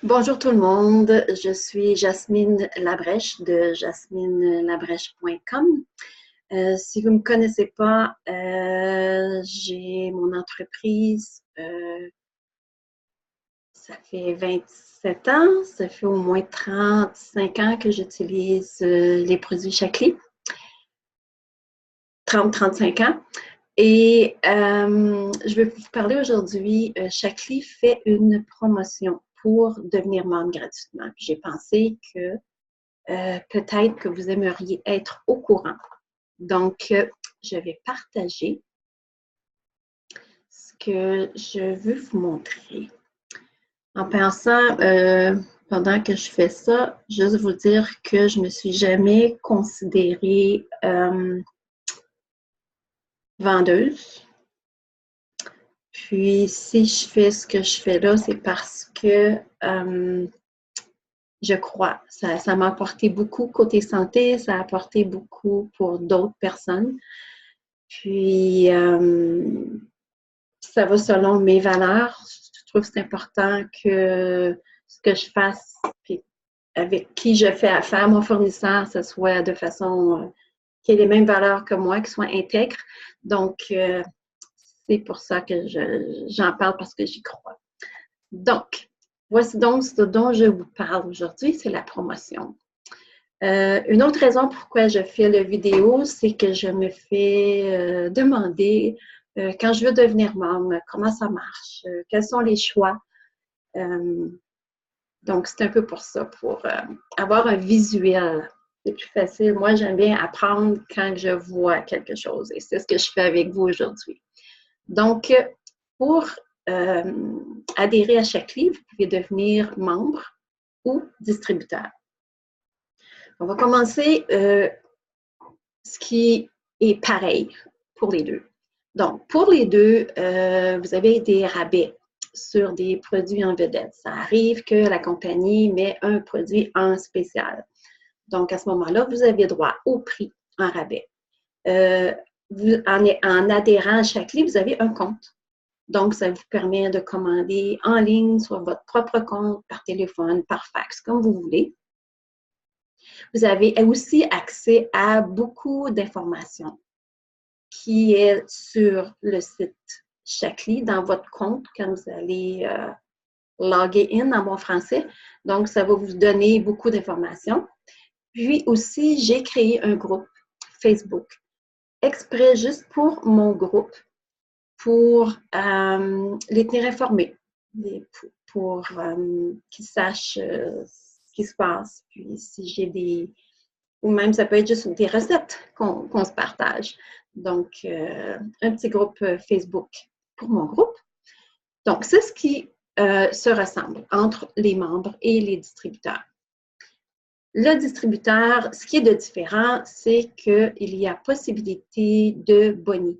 Bonjour tout le monde, je suis Jasmine Labrèche de jasminelabrèche.com. Si vous ne me connaissez pas, j'ai mon entreprise, ça fait 27 ans, ça fait au moins 35 ans que j'utilise les produits Shaklee, 30-35 ans. Et je vais vous parler aujourd'hui, Shaklee fait une promotion pour devenir membre gratuitement. J'ai pensé que peut-être que vous aimeriez être au courant. Donc, je vais partager ce que je veux vous montrer. En pensant, pendant que je fais ça, juste vous dire que je ne me suis jamais considérée vendeuse. Puis, si je fais ce que je fais là, c'est parce que je crois. Ça m'a apporté beaucoup côté santé, ça a apporté beaucoup pour d'autres personnes. Puis, ça va selon mes valeurs. Je trouve que c'est important que ce que je fasse, puis avec qui je fais affaire, mon fournisseur, ce soit de façon qui ait les mêmes valeurs que moi, qui soit intègre. Donc, c'est pour ça que j'en parle parce que j'y crois. Donc, voici donc ce dont je vous parle aujourd'hui, c'est la promotion. Une autre raison pourquoi je fais la vidéo, c'est que je me fais demander quand je veux devenir membre, comment ça marche, quels sont les choix. Donc, c'est un peu pour ça, pour avoir un visuel. C'est plus facile. Moi, j'aime bien apprendre quand je vois quelque chose et c'est ce que je fais avec vous aujourd'hui. Donc, pour adhérer à Shaklee, vous pouvez devenir membre ou distributeur. On va commencer ce qui est pareil pour les deux. Donc, pour les deux, vous avez des rabais sur des produits en vedette. Ça arrive que la compagnie met un produit en spécial. Donc, à ce moment-là, vous avez droit au prix en rabais. En adhérant à Shaklee, vous avez un compte. Donc, ça vous permet de commander en ligne sur votre propre compte, par téléphone, par fax, comme vous voulez. Vous avez aussi accès à beaucoup d'informations qui est sur le site Shaklee dans votre compte quand vous allez loguer in en bon français. Donc, ça va vous donner beaucoup d'informations. Puis aussi, j'ai créé un groupe Facebook exprès juste pour mon groupe, pour les tenir informés, pour qu'ils sachent ce qui se passe. Puis si j'ai des... Ou même ça peut être juste des recettes qu'on se partage. Donc, un petit groupe Facebook pour mon groupe. Donc, c'est ce qui se ressemble entre les membres et les distributeurs. Le distributeur, ce qui est de différent, c'est qu'il y a possibilité de boni.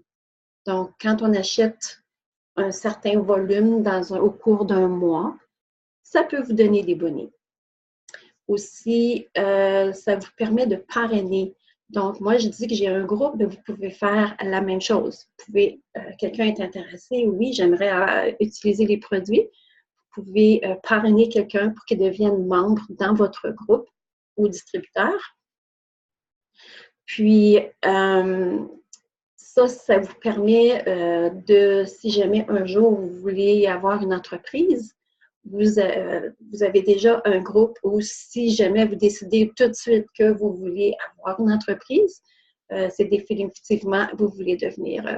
Donc, quand on achète un certain volume au cours d'un mois, ça peut vous donner des bonis. Aussi, ça vous permet de parrainer. Donc, moi, je dis que j'ai un groupe, mais vous pouvez faire la même chose. Vous pouvez, quelqu'un est intéressé, oui, j'aimerais utiliser les produits. Vous pouvez parrainer quelqu'un pour qu'il devienne membre dans votre groupe ou distributeur. Puis, ça vous permet si jamais un jour vous voulez avoir une entreprise, vous avez déjà un groupe ou si jamais vous décidez tout de suite que vous voulez avoir une entreprise, c'est définitivement, vous voulez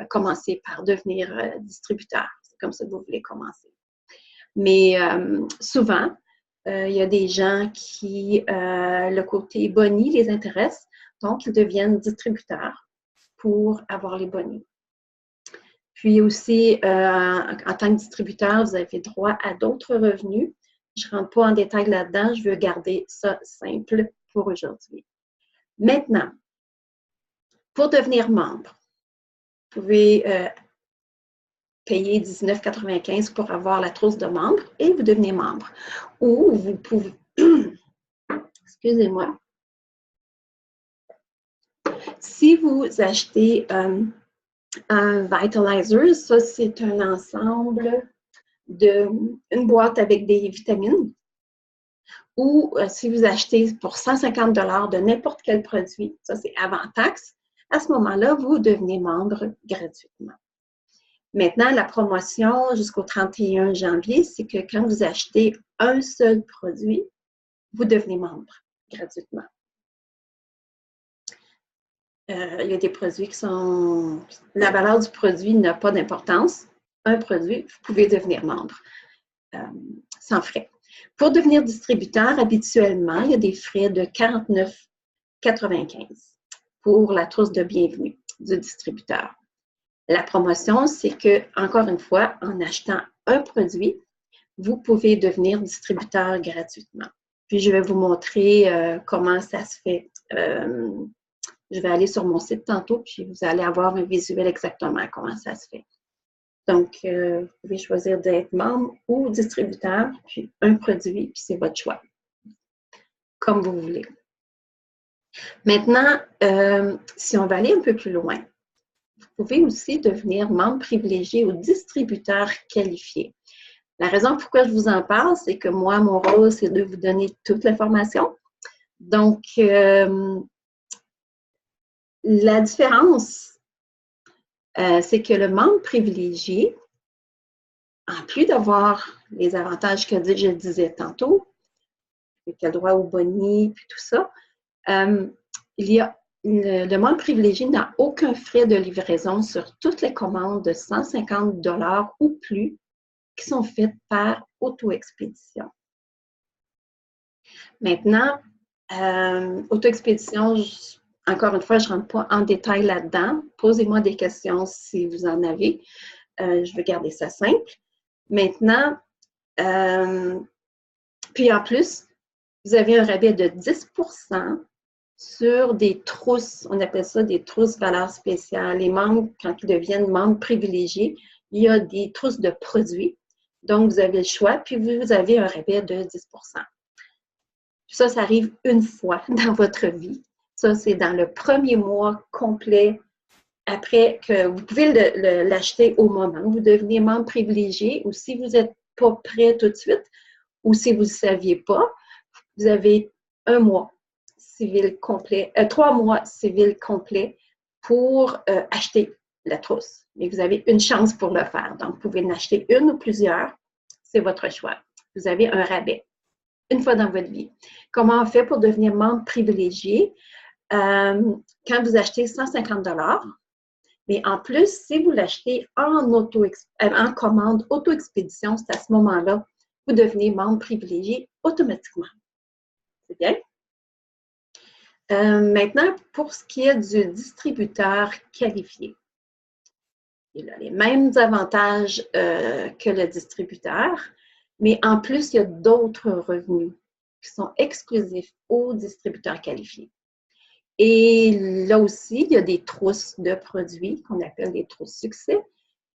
commencer par devenir distributeur. C'est comme ça que vous voulez commencer. Mais souvent, il y a des gens qui, le côté boni les intéresse, donc ils deviennent distributeurs pour avoir les bonis. Puis aussi, en tant que distributeur, vous avez droit à d'autres revenus. Je ne rentre pas en détail là-dedans, je veux garder ça simple pour aujourd'hui. Maintenant, pour devenir membre, vous pouvez payer $19,95 pour avoir la trousse de membre et vous devenez membre. Ou vous pouvez, excusez-moi, si vous achetez un Vitalizer, ça c'est un ensemble une boîte avec des vitamines. ou si vous achetez pour 150 $ de n'importe quel produit, ça c'est avant taxe, à ce moment-là, vous devenez membre gratuitement. Maintenant, la promotion jusqu'au 31 janvier, c'est que quand vous achetez un seul produit, vous devenez membre gratuitement. Il y a des produits qui sont... La valeur du produit n'a pas d'importance. Un produit, vous pouvez devenir membre sans frais. Pour devenir distributeur, habituellement, il y a des frais de 49,95 $ pour la trousse de bienvenue du distributeur. La promotion, c'est que, encore une fois, en achetant un produit, vous pouvez devenir distributeur gratuitement. Puis, je vais vous montrer comment ça se fait. Je vais aller sur mon site tantôt, puis vous allez avoir un visuel exactement comment ça se fait. Donc, vous pouvez choisir d'être membre ou distributeur, puis un produit, puis c'est votre choix, comme vous voulez. Maintenant, si on va aller un peu plus loin, vous pouvez aussi devenir membre privilégié ou distributeur qualifié. La raison pourquoi je vous en parle, c'est que moi, mon rôle, c'est de vous donner toute l'information. Donc, la différence, c'est que le membre privilégié, en plus d'avoir les avantages que je disais tantôt, qui a droit au boni, puis tout ça, le membre privilégié n'a aucun frais de livraison sur toutes les commandes de 150 $ ou plus qui sont faites par auto-expédition. Maintenant, auto-expédition, encore une fois, je ne rentre pas en détail là-dedans. Posez-moi des questions si vous en avez. Je vais garder ça simple. Maintenant, puis en plus, vous avez un rabais de 10 % sur des trousses, on appelle ça des trousses valeurs spéciales. Les membres, quand ils deviennent membres privilégiés, il y a des trousses de produits. Donc, vous avez le choix, puis vous avez un rabais de 10 %. Ça arrive une fois dans votre vie. Ça, c'est dans le premier mois complet après que vous pouvez l'acheter au moment où vous devenez membre privilégié ou si vous n'êtes pas prêt tout de suite ou si vous ne le saviez pas, vous avez un mois civil complet, 3 mois civil complet pour acheter la trousse. Mais vous avez une chance pour le faire. Donc, vous pouvez en acheter une ou plusieurs. C'est votre choix. Vous avez un rabais une fois dans votre vie. Comment on fait pour devenir membre privilégié? Quand vous achetez 150 $, mais en plus, si vous l'achetez en commande auto-expédition, c'est à ce moment-là, vous devenez membre privilégié automatiquement. C'est bien? Maintenant, pour ce qui est du distributeur qualifié, il a les mêmes avantages que le distributeur, mais en plus, il y a d'autres revenus qui sont exclusifs aux distributeurs qualifiés. Et là aussi, il y a des trousses de produits qu'on appelle des trousses succès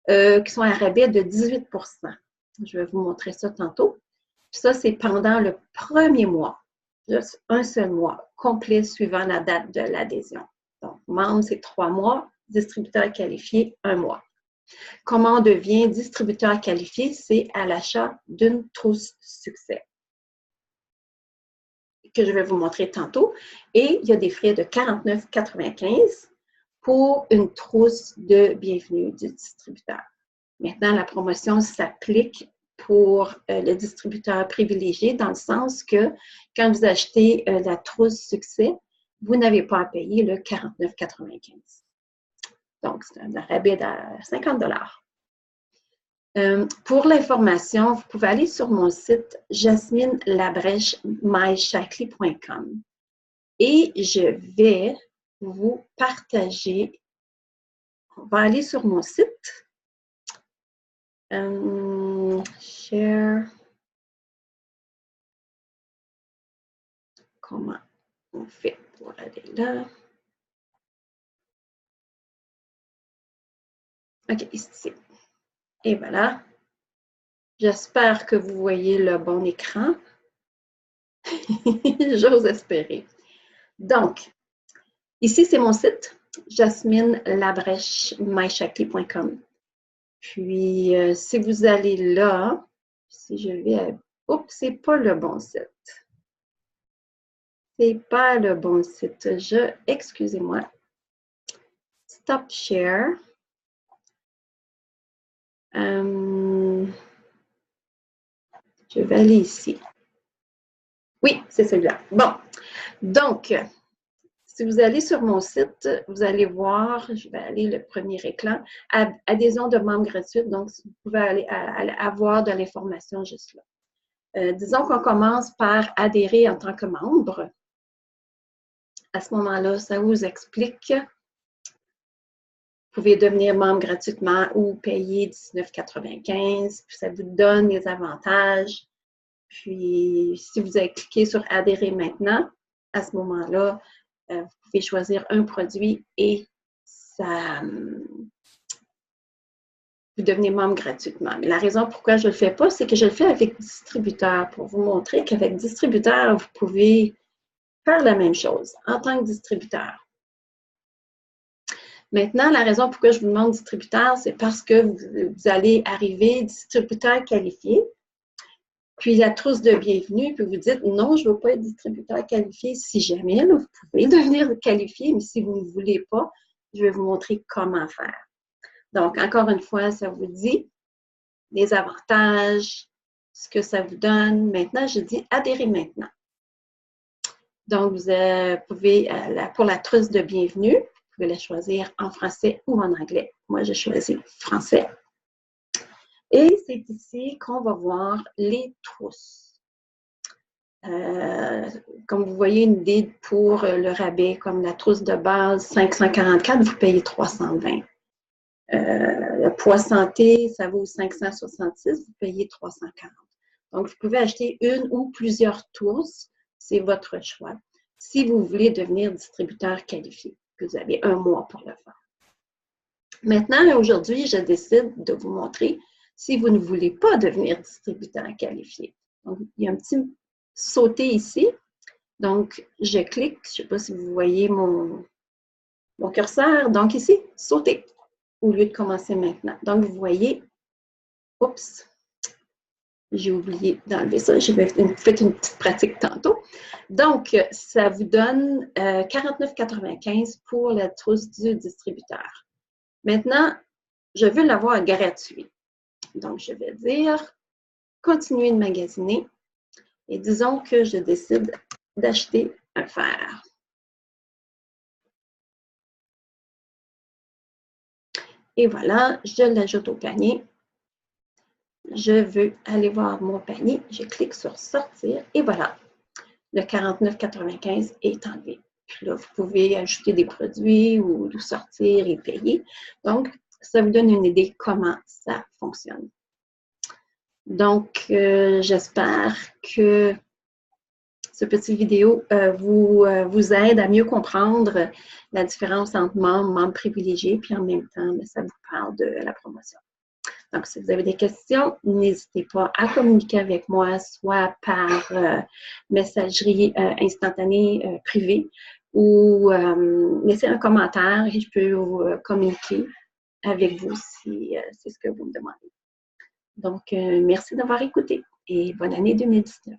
qui sont à rabais de 18 %. Je vais vous montrer ça tantôt. Puis ça, c'est pendant le premier mois, juste un seul mois, complet suivant la date de l'adhésion. Donc, membre, c'est 3 mois, distributeur qualifié, 1 mois. Comment on devient distributeur qualifié? C'est à l'achat d'une trousse succès que je vais vous montrer tantôt. Et il y a des frais de 49,95 $ pour une trousse de bienvenue du distributeur. Maintenant, la promotion s'applique pour le distributeur privilégié dans le sens que quand vous achetez la trousse succès, vous n'avez pas à payer le 49,95 $. Donc, c'est un rabais de 50 $. Pour l'information, vous pouvez aller sur mon site jasminelabrèche-myshaklee.com et je vais vous partager. On va aller sur mon site. Share. Comment on fait pour aller là? OK, ici. Et voilà. J'espère que vous voyez le bon écran. J'ose espérer. Donc, ici, c'est mon site, jasminelabrèche-myshaklee.com. Puis, si vous allez là, si je vais à... Oups, c'est pas le bon site. C'est pas le bon site. Excusez-moi. Stop share. Je vais aller ici. Oui, c'est celui-là. Bon, donc, si vous allez sur mon site, vous allez voir, je vais aller le premier écran, adhésion de membres gratuite. Donc, vous pouvez aller avoir de l'information juste là. Disons qu'on commence par adhérer en tant que membre. À ce moment-là, ça vous explique. Vous pouvez devenir membre gratuitement ou payer $19,95. Puis ça vous donne les avantages. Puis, si vous avez cliqué sur adhérer maintenant, à ce moment-là, vous pouvez choisir un produit et ça, vous devenez membre gratuitement. Mais la raison pourquoi je ne le fais pas, c'est que je le fais avec distributeur pour vous montrer qu'avec distributeur, vous pouvez faire la même chose en tant que distributeur. Maintenant, la raison pourquoi je vous demande distributeur, c'est parce que vous allez arriver distributeur qualifié, puis la trousse de bienvenue, puis vous dites non, je ne veux pas être distributeur qualifié. Si jamais, là, vous pouvez devenir qualifié, mais si vous ne voulez pas, je vais vous montrer comment faire. Donc, encore une fois, ça vous dit les avantages, ce que ça vous donne. Maintenant, je dis adhérer maintenant. Donc, vous pouvez, pour la trousse de bienvenue, vous pouvez la choisir en français ou en anglais. Moi, j'ai choisi français. Et c'est ici qu'on va voir les trousses. Comme vous voyez, une idée pour le rabais, comme la trousse de base, 544, vous payez 320. Le poids santé, ça vaut 566, vous payez 340. Donc, vous pouvez acheter une ou plusieurs trousses, c'est votre choix, si vous voulez devenir distributeur qualifié, que vous avez un mois pour le faire. Maintenant, aujourd'hui, je décide de vous montrer si vous ne voulez pas devenir distributeur qualifié. Donc, il y a un petit sauter ici. Donc, je clique, je ne sais pas si vous voyez mon curseur. Donc, ici, sauter au lieu de commencer maintenant. Donc, vous voyez, oups, j'ai oublié d'enlever ça. J'ai fait une petite pratique tantôt. Donc, ça vous donne 49,95 pour la trousse du distributeur. Maintenant, je veux l'avoir gratuit. Donc, je vais dire continuer de magasiner et disons que je décide d'acheter un fer. Et voilà, je l'ajoute au panier. Je veux aller voir mon panier. Je clique sur sortir et voilà, le 49,95 est enlevé. Puis là, vous pouvez ajouter des produits ou sortir et payer. Donc, ça vous donne une idée comment ça fonctionne. Donc, j'espère que ce petit vidéo vous aide à mieux comprendre la différence entre membres privilégiés, puis en même temps, ça vous parle de la promotion. Donc, si vous avez des questions, n'hésitez pas à communiquer avec moi, soit par messagerie instantanée privée ou laisser un commentaire et je peux vous communiquer avec vous si c'est ce que vous me demandez. Donc, merci d'avoir écouté et bonne année 2019.